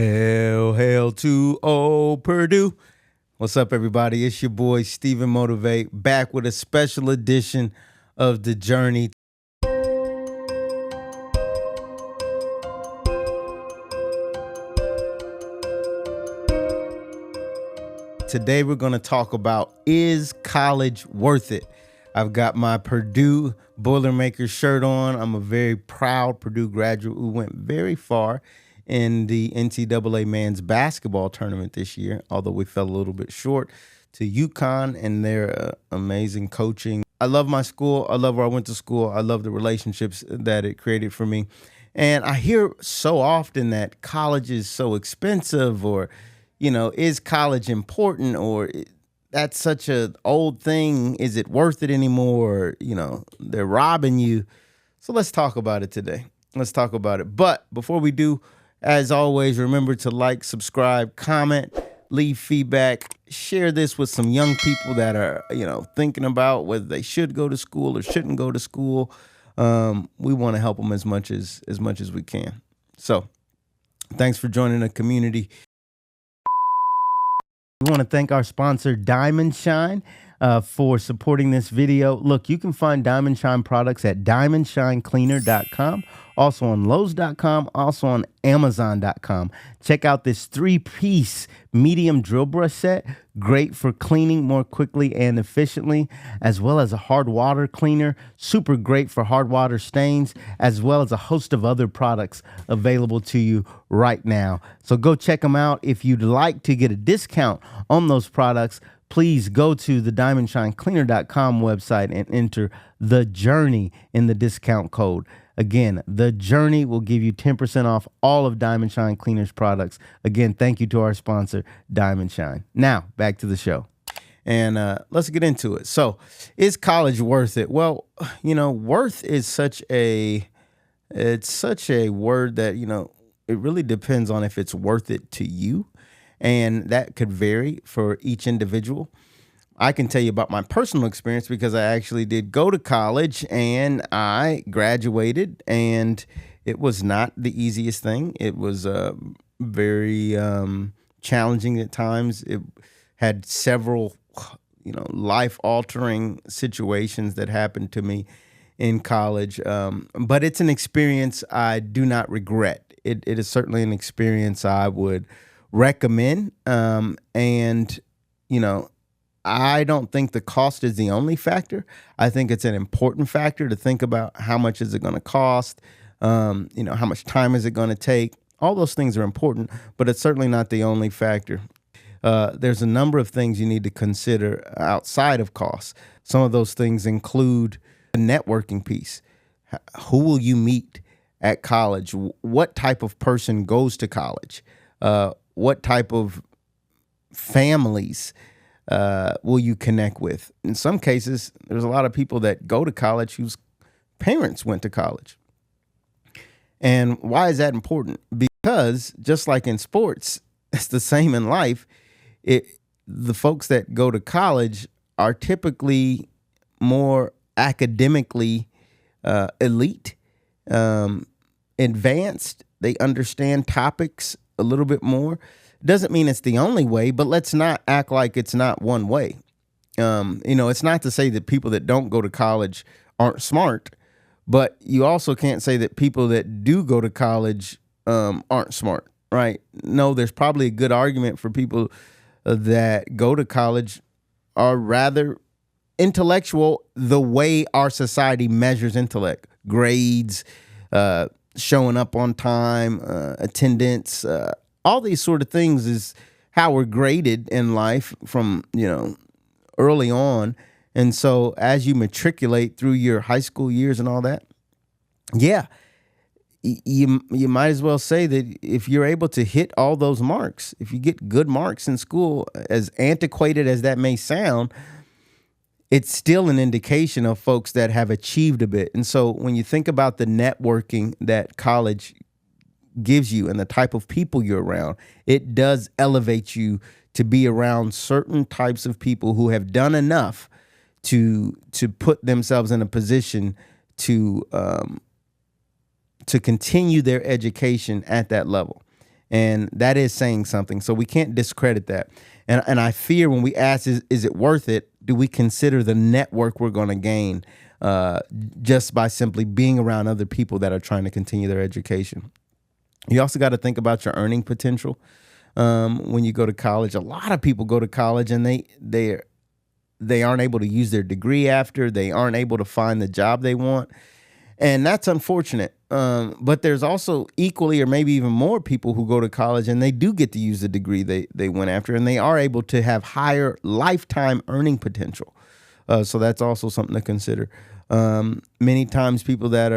Hail to old Purdue. What's up, everybody? It's your boy, StephenMotivate, back with a special edition of The Journey. Today, we're going to talk about, is college worth it? I've got my Purdue Boilermakers shirt on. I'm a very proud Purdue graduate who went very far in the NCAA men's basketball tournament this year, although we fell a little bit short to UConn and their amazing coaching. I love my school. I love where I went to school. I love the relationships that it created for me. And I hear so often that college is so expensive, or, you know, is college important, or that's such an old thing. Is it worth it anymore? You know, they're robbing you. So let's talk about it today. Let's talk about it. But before we do, as always, remember to like, subscribe, comment, leave feedback, share this with some young people that are, you know, thinking about whether they should go to school or shouldn't go to school. We want to help them as much as we can. So thanks for joining the community. We want to thank our sponsor, Diamond Shine, for supporting this video. Look, you can find Diamond Shine products at diamondshinecleaner.com, also on Lowe's.com, also on Amazon.com. Check out this 3-piece medium drill brush set, great for cleaning more quickly and efficiently, as well as a hard water cleaner, super great for hard water stains, as well as a host of other products available to you right now. So go check them out. If you'd like to get a discount on those products, please go to the diamondshinecleaner.com website and enter The Journey in the discount code. Again, The Journey will give you 10% off all of Diamond Shine Cleaner's products. Again, thank you to our sponsor, Diamond Shine. Now, back to the show. And let's get into it. So, is college worth it? Well, you know, worth is such a word that, you know, it really depends on if it's worth it to you. And that could vary for each individual. I can tell you about my personal experience because I actually did go to college and I graduated, and it was not the easiest thing. It was very challenging at times. It had several, you know, life-altering situations that happened to me in college. But it's an experience I do not regret. It is certainly an experience I would recommend. And, you know, I don't think the cost is the only factor. I think it's an important factor to think about. How much is it going to cost? You know, how much time is it going to take? All those things are important, but it's certainly not the only factor. There's a number of things you need to consider outside of costs. Some of those things include the networking piece. Who will you meet at college? What type of person goes to college? What type of families will you connect with? In some cases, there's a lot of people that go to college whose parents went to college. And why is that important? Because just like in sports, it's the same in life. The folks that go to college are typically more academically elite, advanced. They understand topics a little bit more. Doesn't mean it's the only way, but let's not act like it's not one way. You know, it's not to say that people that don't go to college aren't smart, but you also can't say that people that do go to college aren't smart, right? No, there's probably a good argument for people that go to college are rather intellectual the way our society measures intellect. Grades, showing up on time, attendance, all these sort of things is how we're graded in life from, you know, early on. And so as you matriculate through your high school years and all that, yeah, you might as well say that if you're able to hit all those marks, if you get good marks in school, as antiquated as that may sound, it's still an indication of folks that have achieved a bit. And so when you think about the networking that college gives you and the type of people you're around, it does elevate you to be around certain types of people who have done enough to put themselves in a position to continue their education at that level. And that is saying something. So we can't discredit that. And I fear when we ask, is it worth it? Do we consider the network we're going to gain just by simply being around other people that are trying to continue their education? You also got to think about your earning potential when you go to college. A lot of people go to college and they aren't able to use their degree after. They aren't able to find the job they want. And that's unfortunate. But there's also equally or maybe even more people who go to college and they do get to use the degree they went after, and they are able to have higher lifetime earning potential. So that's also something to consider. Many times people that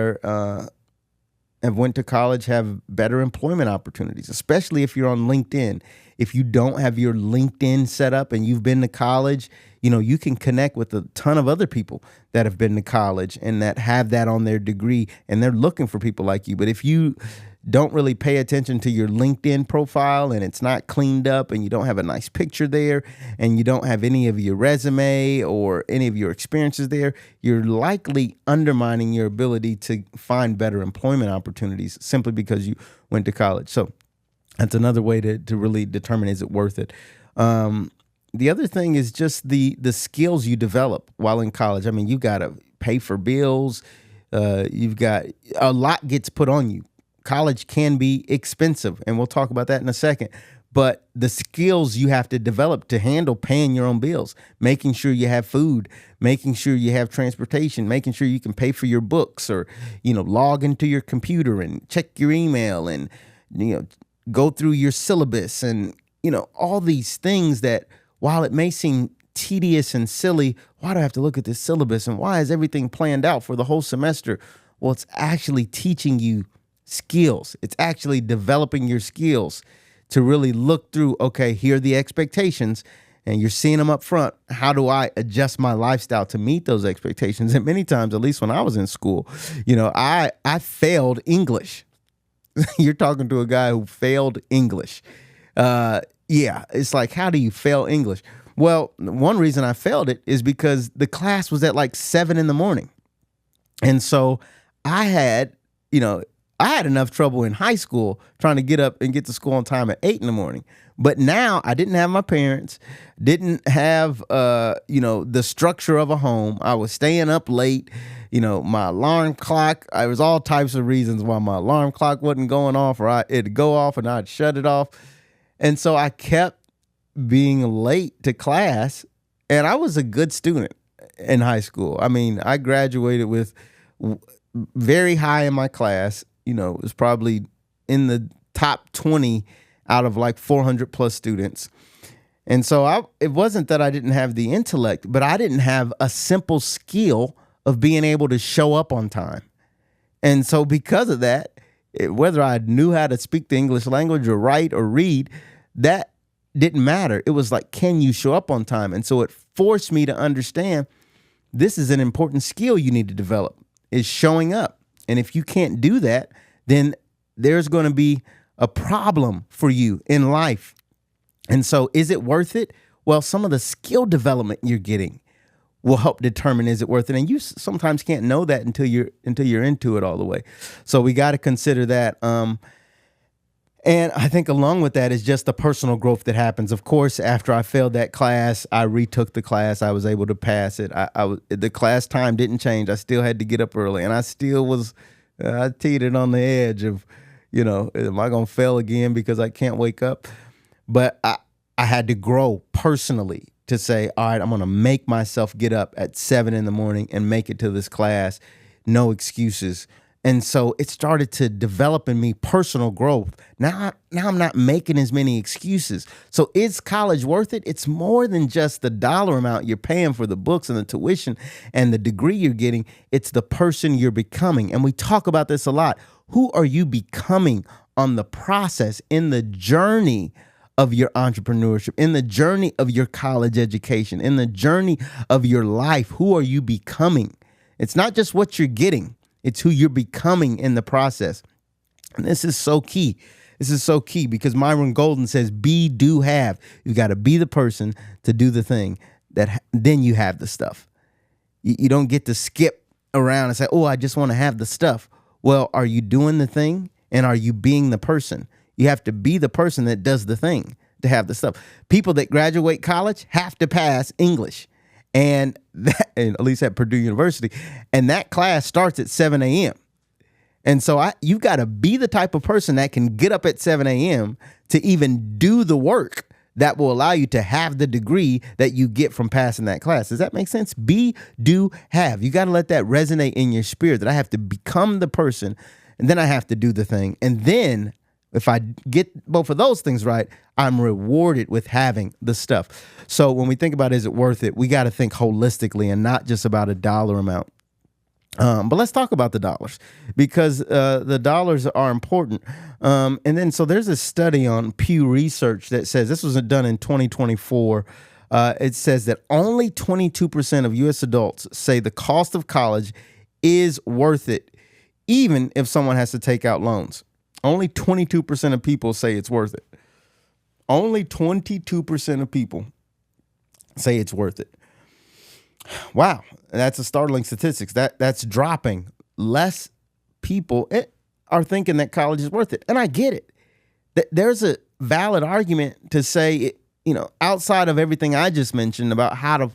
have went to college have better employment opportunities, especially if you're on LinkedIn. If you don't have your LinkedIn set up and you've been to college, you can connect with a ton of other people that have been to college and that have that on their degree, and they're looking for people like you. But if you don't really pay attention to your LinkedIn profile and it's not cleaned up and you don't have a nice picture there and you don't have any of your resume or any of your experiences there, you're likely undermining your ability to find better employment opportunities simply because you went to college. So that's another way to really determine, is it worth it? The other thing is just the skills you develop while in college. I mean, you got to pay for bills. You've got a lot gets put on you. College can be expensive, and we'll talk about that in a second. But the skills you have to develop to handle paying your own bills, making sure you have food, making sure you have transportation, making sure you can pay for your books, or, log into your computer and check your email and, go through your syllabus and, all these things that, while it may seem tedious and silly, why do I have to look at this syllabus and why is everything planned out for the whole semester? Well, it's actually teaching you skills. It's actually developing your skills to really look through, okay, here are the expectations, and you're seeing them up front. How do I adjust my lifestyle to meet those expectations? And many times, at least when I was in school, I failed English. You're talking to a guy who failed English. Yeah, it's like, how do you fail English? Well, one reason I failed it is because the class was at like 7 a.m. And so I had enough trouble in high school trying to get up and get to school on time at 8 a.m. But now I didn't have my parents, didn't have, the structure of a home. I was staying up late. My alarm clock, there was all types of reasons why my alarm clock wasn't going off, or it'd go off and I'd shut it off. And so I kept being late to class, and I was a good student in high school. I mean, I graduated with very high in my class. It was probably in the top 20 out of like 400 plus students. And so it wasn't that I didn't have the intellect, but I didn't have a simple skill of being able to show up on time. And so because of that, whether I knew how to speak the English language or write or read, that didn't matter. It was like, can you show up on time? And so it forced me to understand this is an important skill you need to develop, is showing up. And if you can't do that, then there's going to be a problem for you in life. And so is it worth it? Well, some of the skill development you're getting will help determine, is it worth it? And you sometimes can't know that until you're into it all the way. So we got to consider that. And I think along with that is just the personal growth that happens. Of course, after I failed that class, I retook the class. I was able to pass it. The class time didn't change. I still had to get up early, and I still was, I teetered on the edge of, am I going to fail again because I can't wake up? But I had to grow personally to say, all right, I'm going to make myself get up at 7 a.m. and make it to this class. No excuses. And so it started to develop in me personal growth. Now I'm not making as many excuses. So is college worth it? It's more than just the dollar amount you're paying for the books and the tuition and the degree you're getting. It's the person you're becoming. And we talk about this a lot. Who are you becoming on the process, in the journey of your entrepreneurship, in the journey of your college education, in the journey of your life? Who are you becoming? It's not just what you're getting. It's who you're becoming in the process. And this is so key. This is so key because Myron Golden says, be, do, have. You got to be the person to do the thing, that then you have the stuff. You don't get to skip around and say, oh, I just want to have the stuff. Well, are you doing the thing, and are you being the person? You have to be the person that does the thing to have the stuff. People that graduate college have to pass English, and at least at Purdue University, and that class starts at 7 a.m. And so you've got to be the type of person that can get up at 7 a.m. to even do the work that will allow you to have the degree that you get from passing that class. Does that make sense? Be, do, have. You got to let that resonate in your spirit, that I have to become the person, and then I have to do the thing. And then if I get both of those things right, I'm rewarded with having the stuff. So when we think about, is it worth it, we got to think holistically and not just about a dollar amount. But let's talk about the dollars, because the dollars are important. And then so there's a study on Pew Research that says, this was done in 2024. It says that only 22% of U.S. adults say the cost of college is worth it, even if someone has to take out loans. Only 22% of people say it's worth it. Only 22% of people say it's worth it. Wow, that's a startling statistics. That's dropping. Less people are thinking that college is worth it, and I get it. There's a valid argument to say, outside of everything I just mentioned about how to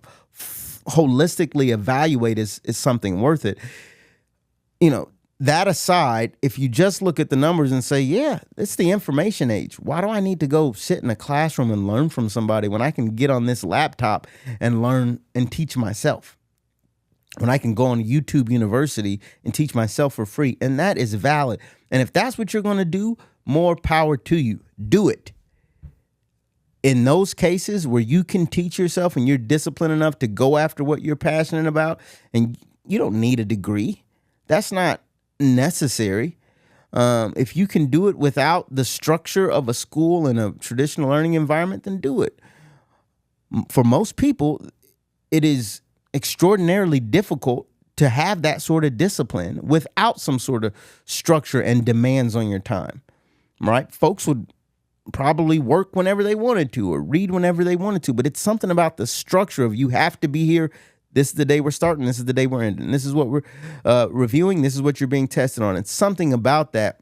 holistically evaluate is something worth it. That aside, if you just look at the numbers and say, yeah, it's the information age. Why do I need to go sit in a classroom and learn from somebody when I can get on this laptop and learn and teach myself? When I can go on YouTube University and teach myself for free. And that is valid. And if that's what you're going to do, more power to you. Do it. In those cases where you can teach yourself and you're disciplined enough to go after what you're passionate about, and you don't need a degree, that's not necessary. If you can do it without the structure of a school and a traditional learning environment, then do it. For most people, it is extraordinarily difficult to have that sort of discipline without some sort of structure and demands on your time, right? Folks would probably work whenever they wanted to or read whenever they wanted to, but it's something about the structure of, you have to be here. This is the day we're starting. This is the day we're ending. This is what we're reviewing. This is what you're being tested on. It's something about that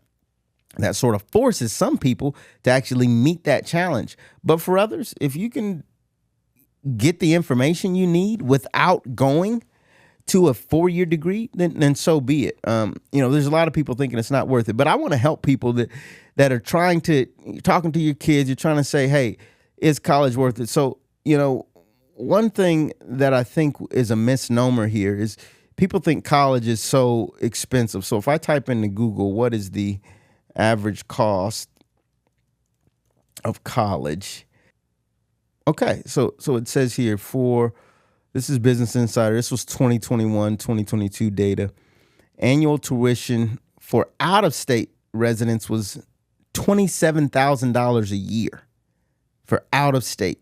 sort of forces some people to actually meet that challenge. But for others, if you can get the information you need without going to a 4-year degree, then so be it. There's a lot of people thinking it's not worth it, but I want to help people that are talking to your kids. You're trying to say, hey, is college worth it? So, one thing that I think is a misnomer here is people think college is so expensive. So if I type into Google, what is the average cost of college? Okay, so it says here this is Business Insider. This was 2021, 2022 data. Annual tuition for out-of-state residents was $27,000 a year for out-of-state.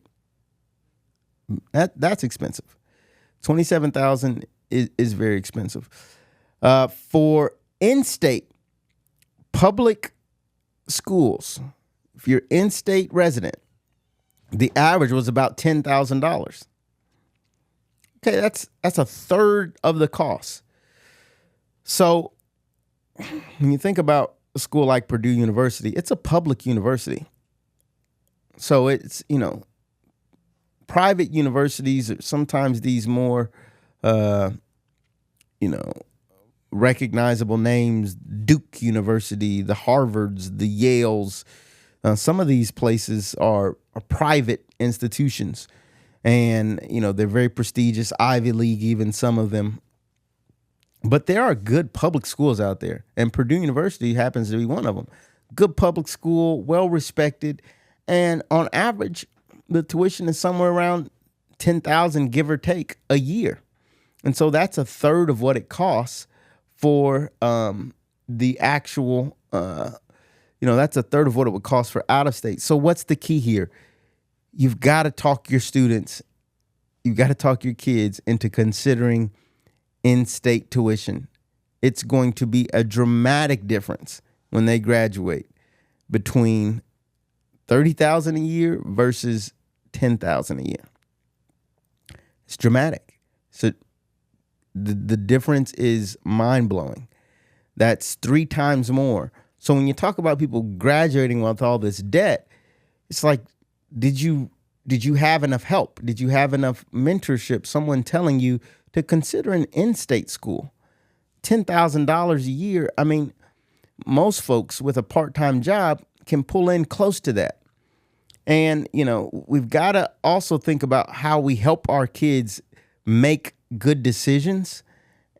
That's expensive. $27,000 is very expensive. For in-state public schools, if you're in-state resident, the average was about $10,000. Okay, that's a third of the cost. So when you think about a school like Purdue University, it's a public university. So it's, private universities, sometimes these more, recognizable names, Duke University, the Harvards, the Yales, some of these places are private institutions, and, they're very prestigious, Ivy League, even some of them. But there are good public schools out there, and Purdue University happens to be one of them. Good public school, well-respected, and on average, the tuition is somewhere around $10,000, give or take, a year. And so that's a third of what it costs for the actual, that's a third of what it would cost for out of state. So what's the key here? You've got to talk your students, you've got to talk your kids into considering in-state tuition. It's going to be a dramatic difference when they graduate between $30,000 a year versus $10,000 a year. It's dramatic. So the difference is mind-blowing. That's 3 times more. So when you talk about people graduating with all this debt, it's like, did you have enough help? Did you have enough mentorship? Someone telling you to consider an in-state school, $10,000 a year. I mean, most folks with a part-time job can pull in close to that. And, we've got to also think about how we help our kids make good decisions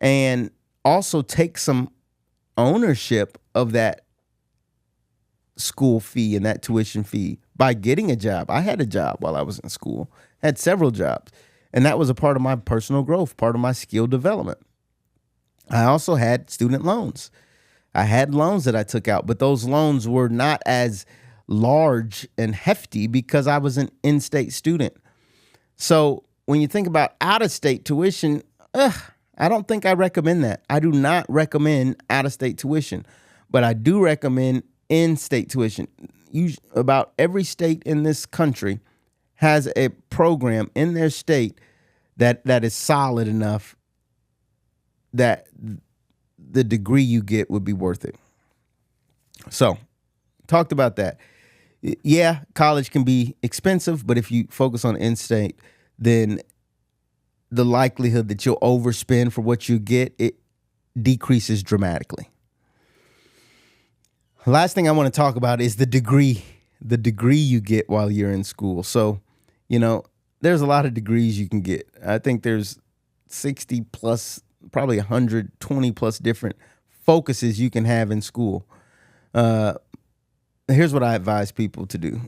and also take some ownership of that school fee and that tuition fee by getting a job. I had a job while I was in school, had several jobs, and that was a part of my personal growth, part of my skill development. I also had student loans. I had loans that I took out, but those loans were not as large and hefty because I was an in-state student. So when you think about out-of-state tuition, I don't think I recommend that. I do not recommend out-of-state tuition, but I do recommend in-state tuition. About every state in this country has a program in their state that is solid enough that the degree you get would be worth it. So, talked about that. Yeah, college can be expensive, but if you focus on in-state, then the likelihood that you'll overspend for what you get, it decreases dramatically. Last thing I want to talk about is the degree you get while you're in school. So, there's a lot of degrees you can get. I think there's 60 plus, probably 120 plus different focuses you can have in school. Here's what I advise people to do.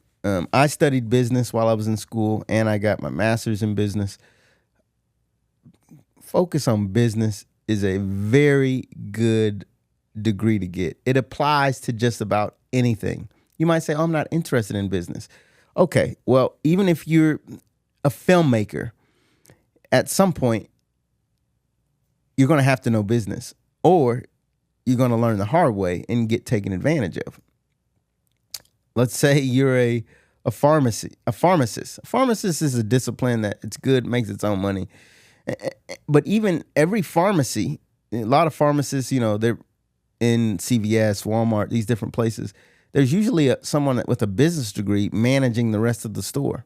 I studied business while I was in school, and I got my master's in business. Focus on business is a very good degree to get. It applies to just about anything. You might say, I'm not interested in business. Okay, well, even if you're a filmmaker, at some point, you're going to have to know business, or you're going to learn the hard way and get taken advantage of. Let's say you're a pharmacist. A pharmacist is a discipline that it's good, makes its own money. But even every pharmacy, a lot of pharmacists, they're in CVS, Walmart, these different places. There's usually someone with a business degree managing the rest of the store.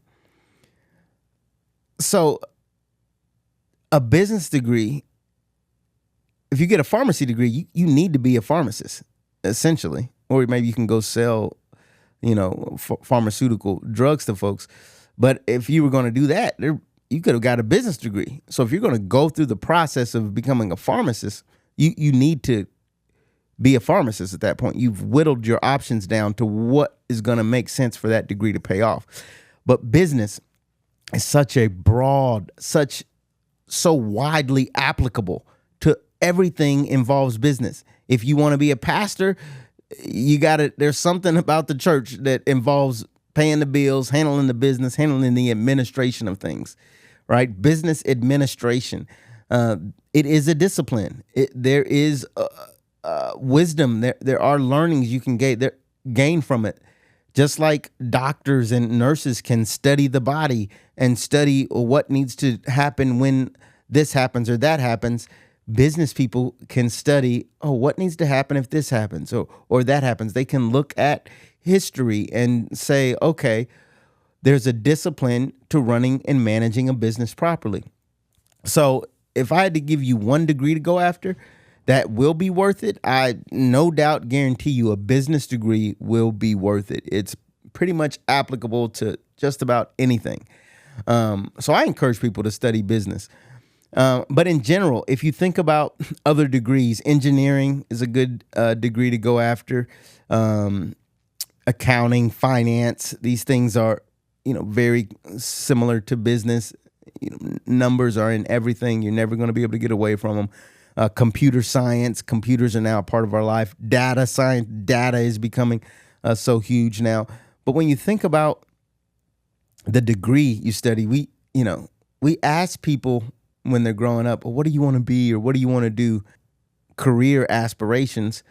So a business degree, if you get a pharmacy degree, you need to be a pharmacist, essentially. Or maybe you can go sell, pharmaceutical drugs to folks. But if you were going to do that, you could have got a business degree. So if you're going to go through the process of becoming a pharmacist, you need to be a pharmacist at that point. You've whittled your options down to what is going to make sense for that degree to pay off. But business is such a broad, so widely applicable to everything involves business. If you want to be a pastor, there's something about the church that involves paying the bills, handling the business, handling the administration of things, right? Business administration. It is a discipline. There is wisdom. There are learnings you can gain from it. Just like doctors and nurses can study the body and study what needs to happen when this happens or that happens, business people can study, what needs to happen if this happens or that happens. They can look at history and say, okay, there's a discipline to running and managing a business properly. So if I had to give you one degree to go after that will be worth it, I no doubt guarantee you a business degree will be worth it. It's pretty much applicable to just about anything. So I encourage people to study business. But in general, if you think about other degrees, engineering is a good degree to go after. Accounting, finance, these things are, very similar to business. Numbers are in everything. You're never going to be able to get away from them. Computer science, computers are now a part of our life. Data science, data is becoming so huge now. But when you think about the degree you study, we ask people when they're growing up, what do you want to be or what do you want to do? Career aspirations.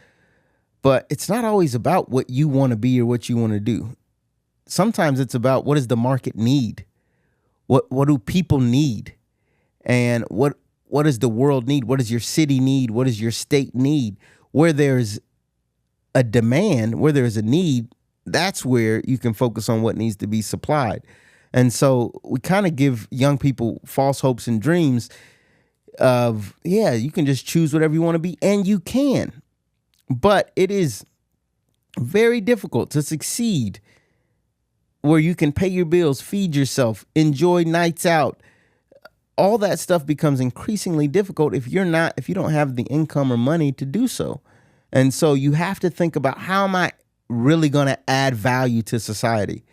But it's not always about what you want to be or what you want to do. Sometimes it's about what does the market need? What do people need? And what does the world need? What does your city need? What does your state need? Where there's a demand, where there's a need, that's where you can focus on what needs to be supplied. And so we kind of give young people false hopes and dreams of, yeah, you can just choose whatever you want to be, and you can. But it is very difficult to succeed where you can pay your bills, feed yourself, enjoy nights out. All that stuff becomes increasingly difficult if you don't have the income or money to do so. And so you have to think about, how am I really going to add value to society?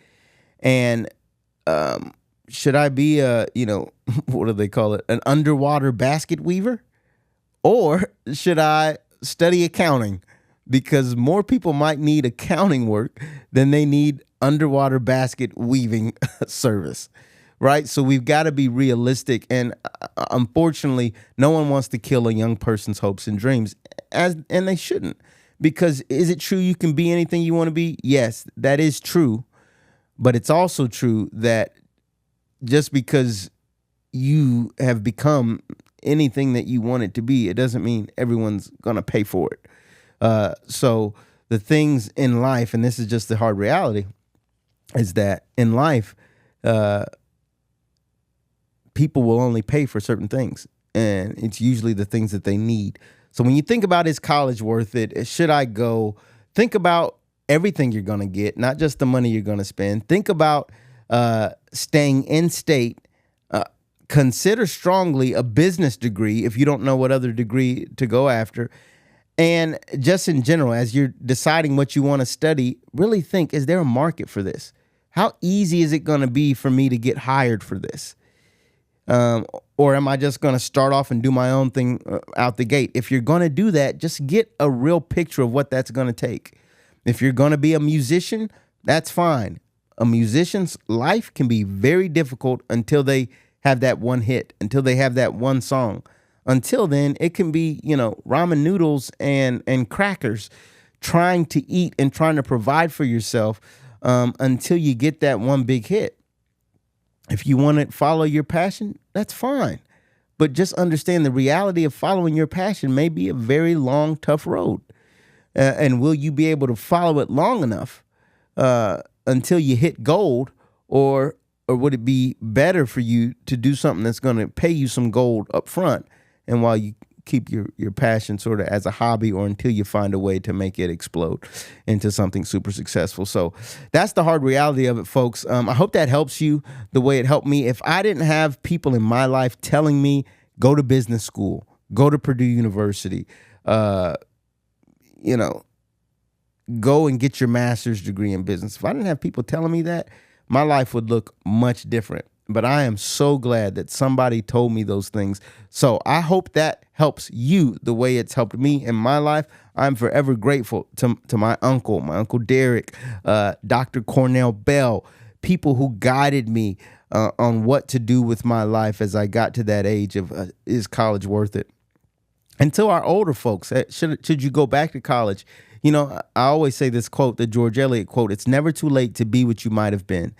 And should I be what do they call it? An underwater basket weaver? Or should I study accounting? Because more people might need accounting work than they need underwater basket weaving service, right? So we've got to be realistic. And unfortunately, no one wants to kill a young person's hopes and dreams, and they shouldn't. Because is it true you can be anything you want to be? Yes, that is true. But it's also true that just because you have become anything that you want it to be, it doesn't mean everyone's going to pay for it. So the things in life, and this is just the hard reality, is that in life, people will only pay for certain things, and it's usually the things that they need. So when you think about, is college worth it? Should I go? Think about everything you're going to get, not just the money you're going to spend. Think about staying in state. Consider strongly a business degree if you don't know what other degree to go after. And just in general, as you're deciding what you want to study, really think, is there a market for this? How easy is it going to be for me to get hired for this? Or am I just going to start off and do my own thing out the gate? If you're going to do that, just get a real picture of what that's going to take. If you're going to be a musician, that's fine. A musician's life can be very difficult until they have that one hit, until they have that one song. Until then, it can be, ramen noodles and crackers, trying to eat and trying to provide for yourself until you get that one big hit. If you want to follow your passion, that's fine. But just understand the reality of following your passion may be a very long, tough road. And will you be able to follow it long enough until you hit gold, or would it be better for you to do something that's going to pay you some gold up front, and while you keep your passion sort of as a hobby, or until you find a way to make it explode into something super successful? So that's the hard reality of it, folks. I hope that helps you the way it helped me. If I didn't have people in my life telling me, go to business school, go to Purdue University, go and get your master's degree in business. If I didn't have people telling me that, my life would look much different. But I am so glad that somebody told me those things. So I hope that helps you the way it's helped me in my life. I'm forever grateful to my uncle Derek, Dr. Cornell Bell, people who guided me on what to do with my life as I got to that age of, is college worth it? And to our older folks, should you go back to college? I always say this quote, the George Eliot quote, it's never too late to be what you might have been.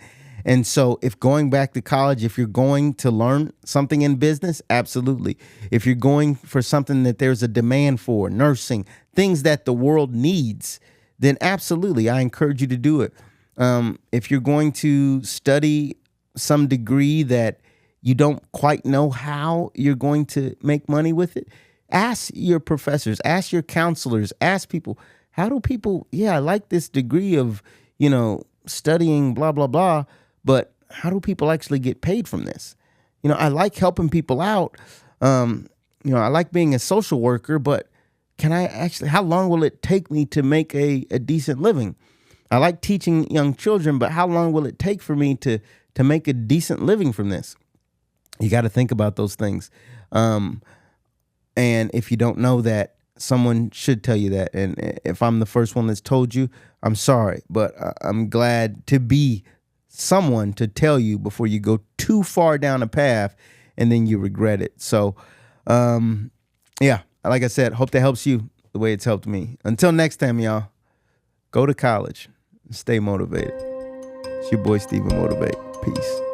And so if going back to college, if you're going to learn something in business, absolutely. If you're going for something that there's a demand for, nursing, things that the world needs, then absolutely, I encourage you to do it. If you're going to study some degree that you don't quite know how you're going to make money with it, ask your professors, ask your counselors, ask people, how do people, I like this degree of, studying blah, blah, blah, but how do people actually get paid from this? I like helping people out. I like being a social worker, but how long will it take me to make a decent living? I like teaching young children, but how long will it take for me to make a decent living from this? You got to think about those things. And if you don't know that, someone should tell you that. And if I'm the first one that's told you, I'm sorry, but I'm glad to be someone to tell you before you go too far down a path and then you regret it. So, like I said, hope that helps you the way it's helped me. Until next time, y'all, go to college and stay motivated. It's your boy, StephenMotivate. Peace.